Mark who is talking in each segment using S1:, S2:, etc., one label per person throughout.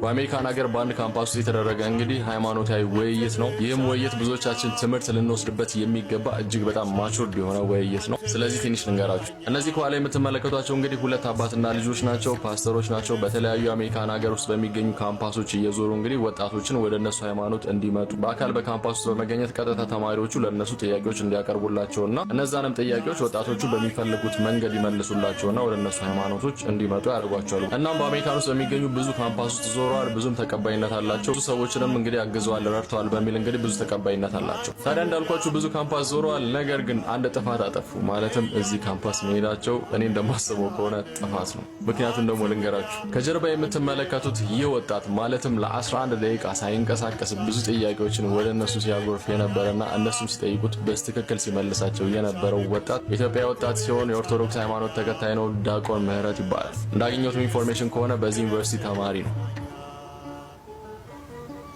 S1: በአሜሪካን ሀገር በአንድ ካምፓስ ውስጥ የተደረገ እንግዲህ ሃይማኖታዊ ውይይት ነው። ይህም ውይይት ብዙዎቻችን ትምህርት ልንወስድበት የሚገባ እጅግ በጣም ማቹርድ የሆነ ውይይት ነው። ስለዚህ ትንሽ ልንገራችሁ። እነዚህ ከኋላ የምትመለከቷቸው እንግዲህ ሁለት አባትና ልጆች ናቸው፣ ፓስተሮች ናቸው። በተለያዩ የአሜሪካን ሀገር ውስጥ በሚገኙ ካምፓሶች እየዞሩ እንግዲህ ወጣቶችን ወደ እነሱ ሃይማኖት እንዲመጡ በአካል በካምፓስ ውስጥ በመገኘት ቀጥታ ተማሪዎቹ ለእነሱ ጥያቄዎች እንዲያቀርቡላቸውና እነዛንም ጥያቄዎች ወጣቶቹ በሚፈልጉት መንገድ ይመልሱላቸውና ወደ እነሱ ሃይማኖቶች እንዲመጡ ያደርጓቸዋል። እናም በአሜሪካን ውስጥ በሚገኙ ብዙ ካምፓስ ውስጥ ዞረዋል፣ ብዙም ተቀባይነት አላቸው። ብዙ ሰዎችንም እንግዲህ አግዘዋል፣ ረድተዋል በሚል እንግዲህ ብዙ ተቀባይነት አላቸው። ታዲያ እንዳልኳችሁ ብዙ ካምፓስ ዞረዋል። ነገር ግን አንድ ጥፋት አጠፉ። ማለትም እዚህ ካምፓስ መሄዳቸው እኔ እንደማስበው ከሆነ ጥፋት ነው። ምክንያቱም ደግሞ ልንገራችሁ። ከጀርባ የምትመለከቱት ይህ ወጣት ማለትም ለ11 ደቂቃ ሳይንቀሳቀስ ብዙ ጥያቄዎችን ወደ እነሱ ሲያጎርፍ የነበረና እነሱም ሲጠይቁት በትክክል ሲመልሳቸው የነበረው ወጣት ኢትዮጵያዊ ወጣት ሲሆን የኦርቶዶክስ ሃይማኖት ተከታይ ነው። ዲያቆን ምህረት ይባላል። እንዳገኘሁት ኢንፎርሜሽን ከሆነ በዚህ ዩኒቨርሲቲ ተማሪ ነው።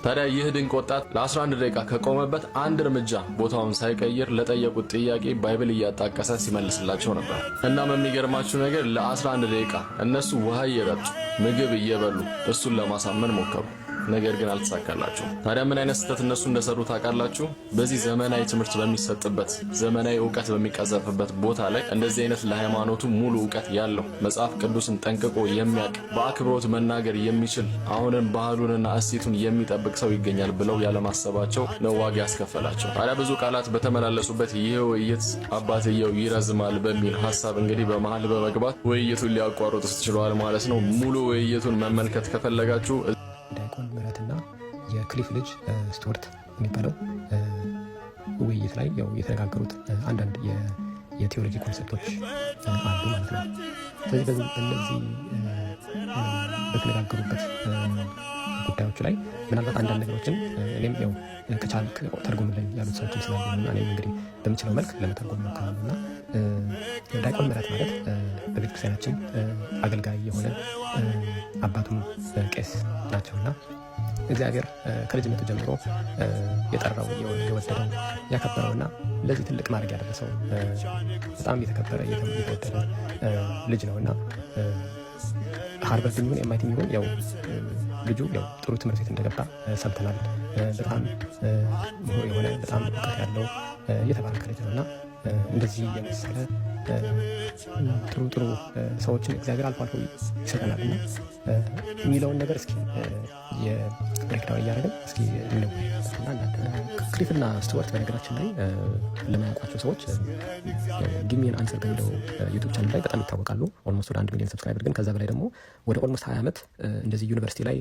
S1: ታዲያ ይህ ድንቅ ወጣት ለ11 ደቂቃ ከቆመበት አንድ እርምጃ ቦታውን ሳይቀይር ለጠየቁት ጥያቄ ባይብል እያጣቀሰ ሲመልስላቸው ነበር። እናም የሚገርማችሁ ነገር ለ11 ደቂቃ እነሱ ውሃ እየጠጡ ምግብ እየበሉ እሱን ለማሳመን ሞከሩ። ነገር ግን አልተሳካላቸውም። ታዲያ ምን አይነት ስህተት እነሱ እንደሰሩ ታውቃላችሁ? በዚህ ዘመናዊ ትምህርት በሚሰጥበት ዘመናዊ ዕውቀት በሚቀዘፍበት ቦታ ላይ እንደዚህ አይነት ለሃይማኖቱ ሙሉ ዕውቀት ያለው መጽሐፍ ቅዱስን ጠንቅቆ የሚያውቅ በአክብሮት መናገር የሚችል አሁንም ባህሉንና እሴቱን የሚጠብቅ ሰው ይገኛል ብለው ያለማሰባቸው ነው ዋጋ ያስከፈላቸው። ታዲያ ብዙ ቃላት በተመላለሱበት ይህ ውይይት አባትየው ይረዝማል በሚል ሐሳብ እንግዲህ በመሃል በመግባት ውይይቱን ሊያቋርጡት ችለዋል ማለት ነው። ሙሉ ውይይቱን መመልከት ከፈለጋችሁ
S2: ዲያቆን ምህረትና የክሊፍ ልጅ ስቱዋርት የሚባለው ውይይት ላይ ያው የተነጋገሩት አንዳንድ የቴዎሎጂ ኮንሰፕቶች አሉ ማለት ነው። ስለዚህ በእነዚህ በተነጋገሩበት ጉዳዮች ላይ ምናልባት አንዳንድ ነገሮችን እኔም ያው ከቻልክ ተርጉምልኝ ያሉት ሰዎችም ስላሉና እኔም እንግዲህ በምችለው መልክ ለመተርጎም ሞክራለሁና ዲያቆን ምህረት ማለት በቤተክርስቲያናችን አገልጋይ የሆነ አባቱም ቄስ ናቸውና እግዚአብሔር ከልጅነቱ ጀምሮ የጠራው የወደደው ያከበረውና ለዚህ ትልቅ ማድረግ ያደረሰው በጣም የተከበረ የተወደደ ልጅ ነውና ሃርቨርድ ይሁን ኤምአይቲ ይሁን ያው ልጁ ያው ጥሩ ትምህርት ቤት እንደገባ ሰምተናል። በጣም ምሁር የሆነ በጣም እውቀት ያለው የተባረከ ልጅ ነውና እንደዚህ የመሰለ ጥሩ ሰዎችን እግዚአብሔር አልፎ አልፎ ይሰጠናል እና የሚለውን ነገር እስኪ የብሬክዳውን እያደረግን እስኪ ነው ክሊፍና ስቱዋርት በነገራችን ላይ ለማያውቋቸው ሰዎች ጊሚን አንሰር በሚለው ዩቱብ ቻናል ላይ በጣም ይታወቃሉ። ኦልሞስት ወደ 1 ሚሊዮን ሰብስክራይበር ግን ከዛ በላይ ደግሞ ወደ ኦልሞስት 20 ዓመት እንደዚህ ዩኒቨርሲቲ ላይ